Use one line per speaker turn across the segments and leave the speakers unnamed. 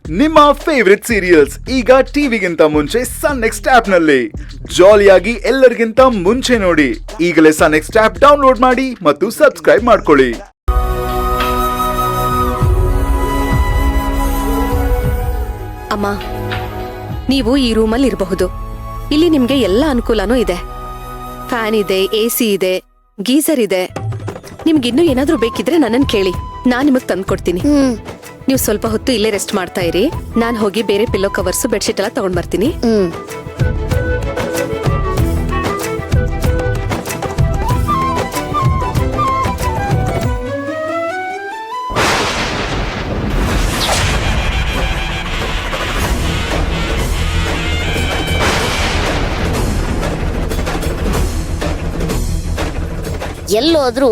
ನಿಮ್ಮ favourite serials ಈಗ ಟಿವಿಗಿಂತ ಮುಂಚೆ ಸನ್ ನೆಕ್ಸ್ಟ್ ಆಪ್ ನಲ್ಲಿ ಜಾಲಿಯಾಗಿ ಎಲ್ಲರಿಗಿಂತ ಮುಂಚೆ ನೋಡಿ. ಈಗಲೇ ಸನ್ ನೆಕ್ಸ್ಟ್ ಆಪ್ ಡೌನ್ಲೋಡ್ ಮಾಡಿ ಮತ್ತು ಸಬ್ಸ್ಕ್ರೈಬ್ ಮಾಡ್ಕೊಳ್ಳಿ.
ಅಮ್ಮ, ನೀವು ಈ ರೂಮಲ್ಲಿ ಇರಬಹುದು. ಇಲ್ಲಿ ನಿಮ್ಗೆ ಎಲ್ಲ ಅನುಕೂಲನೂ ಇದೆ. ಫ್ಯಾನ್ ಇದೆ, ಎಸಿ ಇದೆ, ಗೀಸರ್ ಇದೆ. ನಿಮ್ಗಿನ್ನೂ ಏನಾದ್ರೂ ಬೇಕಿದ್ರೆ ನನ್ನನ್ನು ಕೇಳಿ, ನಾನ್ ನಿಮಗ್ ತಂದ್ಕೊಡ್ತೀನಿ. ನೀವು ಸ್ವಲ್ಪ ಹೊತ್ತು ಇಲ್ಲೇ ರೆಸ್ಟ್ ಮಾಡ್ತಾ ಇರಿ. ನಾನ್ ಹೋಗಿ ಬೇರೆ ಪಿಲ್ಲೋ ಕವರ್ಸ್, ಬೆಡ್ಶೀಟ್ ಎಲ್ಲ ತಗೊಂಡ್ ಬರ್ತೀನಿ.
ಎಲ್ಲೋದ್ರೂ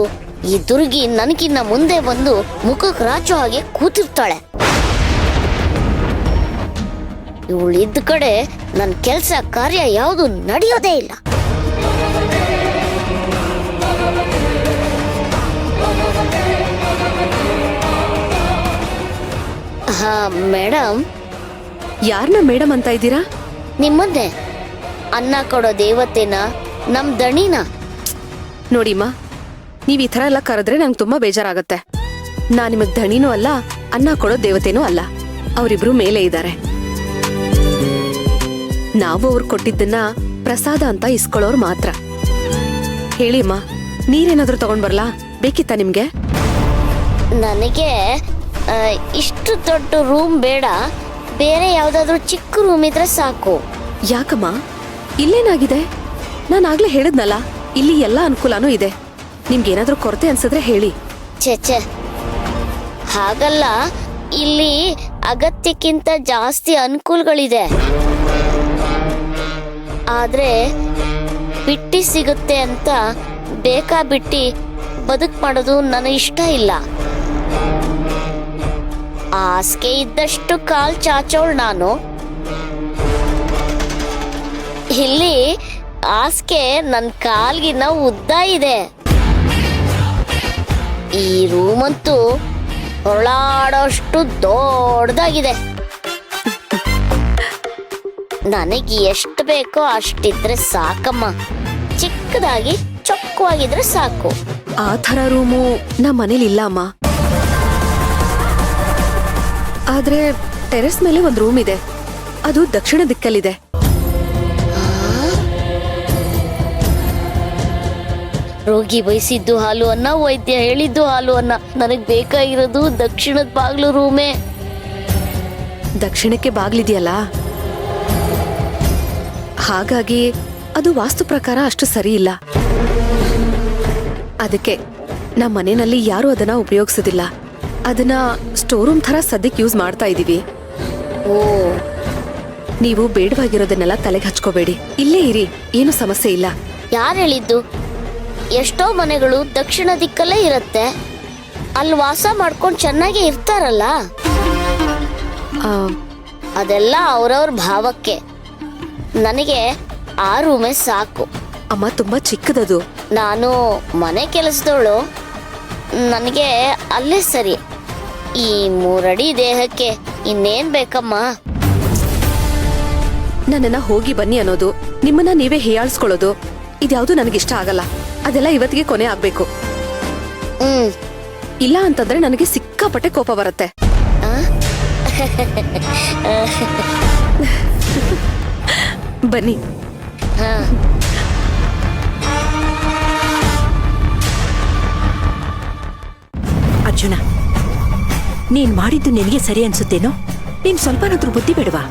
ಈ ದುರ್ಗಿ ನನಗಿನ್ನ ಮುಂದೆ ಬಂದು ಮುಖಕ್ಕೆ ರಾಚೋ ಹಾಗೆ ಕೂತಿರ್ತಾಳೆ. ಇವಳಿದ್ದ ಕಡೆ ನನ್ನ ಕೆಲಸ ಕಾರ್ಯ ಯಾವುದು ನಡೆಯೋದೇ ಇಲ್ಲ. ಹಾ ಮೇಡಮ್.
ಯಾರನ್ನ ಮೇಡಮ್ ಅಂತ ಇದ್ದೀರಾ?
ನಿಮ್ಮನ್ನೇ, ಅನ್ನ ಕೊಡೋ ದೇವತೆನ, ನಮ್ ದಣಿನ.
ನೋಡಿಮ್ಮ, ನೀವ್ ಈ ತರ ಎಲ್ಲ ಕರೆದ್ರೆ ನಂಗೆ ತುಂಬಾ ಬೇಜಾರಾಗತ್ತೆ. ನಾನ್ ನಿಮಗ್ ದಣಿನೂ ಅಲ್ಲ, ಅನ್ನ ಕೊಡೋ ದೇವತೆನೂ ಅಲ್ಲ. ಅವರಿಬ್ರು ಮೇಲೆ ಇದ್ದಾರೆ. ನಾವು ಅವ್ರು ಕೊಟ್ಟಿದ್ದನ್ನ ಪ್ರಸಾದ ಅಂತ ಇಸ್ಕೊಳ್ಳೋರು ಮಾತ್ರ. ಹೇಳಿಮ್ಮ, ನೀರೇನಾದ್ರೂ ತಗೊಂಡ್ ಬರ್ಲಾ? ಬೇಕಿತ್ತ ನಿಮ್ಗೆ?
ನನಗೆ ಇಷ್ಟು ದೊಡ್ಡ ರೂಮ್ ಬೇಡ, ಬೇರೆ ಯಾವ್ದಾದ್ರು ಚಿಕ್ಕ ರೂಮ್ ಇದ್ರೆ ಸಾಕು.
ಯಾಕಮ್ಮ, ಇಲ್ಲೇನಾಗಿದೆ? ನಾನು ಆಗ್ಲೇ ಹೇಳಿದ್ನಲ್ಲ, ಇಲ್ಲಿ ಎಲ್ಲ ಅನುಕೂಲನೂ ಇದೆ. ನಿಮ್ಗೇನಾದ್ರೂ ಕೊರತೆ ಅನ್ಸಿದ್ರೆ ಹೇಳಿ.
ಛೆ, ಹಾಗಲ್ಲ, ಇಲ್ಲಿ ಅಗತ್ಯಕ್ಕಿಂತ ಜಾಸ್ತಿ ಅನುಕೂಲಗಳಿದೆ. ಆದ್ರೆ ಬಿಟ್ಟಿ ಸಿಗುತ್ತೆ ಅಂತ ಬೇಕಾಬಿಟ್ಟಿ ಬದುಕು ಮಾಡೋದು ನನಗೆ ಇಷ್ಟ ಇಲ್ಲ. ಹಾಸಿಗೆ ಇದ್ದಷ್ಟು ಕಾಲ್ ಚಾಚೋಳ್ ನಾನು. ಇಲ್ಲಿ ಹಾಸಿಗೆ ನನ್ನ ಕಾಲ್ಗಿನ್ನ ಉದ್ದ ಇದೆ. ಈ ರೂಮ್ ಅಂತೂ ಹೊರಳಾಡೋಷ್ಟು ದೊಡ್ಡದಾಗಿದೆ. ನನಗೆ ಎಷ್ಟು ಬೇಕೋ ಅಷ್ಟಿದ್ರೆ ಸಾಕಮ್ಮ. ಚಿಕ್ಕದಾಗಿ ಚೊಕ್ಕವಾಗಿದ್ರೆ ಸಾಕು.
ಆ ಥರ ರೂಮು ನಮ್ಮ ಮನೇಲಿ ಇಲ್ಲ ಅಮ್ಮ. ಆದ್ರೆ ಟೆರೆಸ್ ಮೇಲೆ ಒಂದು ರೂಮ್ ಇದೆ. ಅದು ದಕ್ಷಿಣ ದಿಕ್ಕಲ್ಲಿದೆ.
ರೋಗಿ ಬಯಸಿದ್ದು ಹಾಲು ಅನ್ನ, ವೈದ್ಯ ಹೇಳಿದ್ದು ಹಾಲು ಅನ್ನ. ನನಗ್ ಬೇಕಾಗಿರೋದು ದಕ್ಷಿಣದ ಬಾಗ್ಲು ರೂಮೇ.
ದಕ್ಷಿಣಕ್ಕೆ ಬಾಗ್ಲಿದೆಯಲ್ಲ, ಹಾಗಾಗಿ ಅದು ವಾಸ್ತು ಪ್ರಕಾರ ಅಷ್ಟು ಸರಿ ಇಲ್ಲ. ಅದಕ್ಕೆ ನಮ್ಮ ಮನೆಯಲ್ಲಿ ಯಾರು ಅದನ್ನ ಉಪಯೋಗಿಸೋದಿಲ್ಲ. ಅದನ್ನ ಸ್ಟೋರ್ ರೂಮ್ ತರ ಸದ್ಯಕ್ಕೆ ಯೂಸ್ ಮಾಡ್ತಾ ಇದೀವಿ.
ಓ,
ನೀವು ಬೇಡವಾಗಿರೋದನ್ನೆಲ್ಲ ತಲೆಗೆ ಹಚ್ಕೋಬೇಡಿ, ಇಲ್ಲೇ ಇರಿ, ಏನು ಸಮಸ್ಯೆ ಇಲ್ಲ.
ಯಾರು ಹೇಳಿದ್ದು? ಎಷ್ಟೋ ಮನೆಗಳು ದಕ್ಷಿಣ ದಿಕ್ಕಲ್ಲೇ ಇರುತ್ತೆ, ಅಲ್ಲಿ ವಾಸ ಮಾಡ್ಕೊಂಡು ಚೆನ್ನಾಗೇ ಇರ್ತಾರಲ್ಲ. ಅದೆಲ್ಲ ಅವ್ರವ್ರ ಭಾವಕ್ಕೆ. ನನಗೆ ಆ ರೂಮೇ ಸಾಕು.
ಅಮ್ಮ, ತುಂಬಾ ಚಿಕ್ಕದದು.
ನಾನು ಮನೆ ಕೆಲಸದವಳು, ನನಗೆ ಅಲ್ಲೇ ಸರಿ. ಈ 3 ಅಡಿ ದೇಹಕ್ಕೆ ಇನ್ನೇನ್ ಬೇಕಮ್ಮ?
ನನ್ನನ್ನ ಹೋಗಿ ಬನ್ನಿ ಅನ್ನೋದು, ನಿಮ್ಮನ್ನ ನೀವೇ ಹೀಯಾಳಿಸ್ಕೊಳ್ಳೋದು, ಇದ್ಯಾವುದು ನನಗಿಷ್ಟ ಆಗಲ್ಲ. ಅದೆಲ್ಲ ಇವತ್ತಿಗೆ ಕೊನೆ ಆಗ್ಬೇಕು. ಇಲ್ಲ ಅಂತಂದ್ರೆ ನನಗೆ ಸಿಕ್ಕಾಪಟ್ಟೆ ಕೋಪ ಬರುತ್ತೆ. ಬನ್ನಿ.
ಅರ್ಜುನ, ನೀನ್ ಮಾಡಿದ್ದು ನಿನಗೆ ಸರಿ ಅನ್ಸುತ್ತೇನೋ? ನೀನ್ ಸ್ವಲ್ಪನಾದ್ರೂ ಬುದ್ಧಿ ಬೇಡವಾ?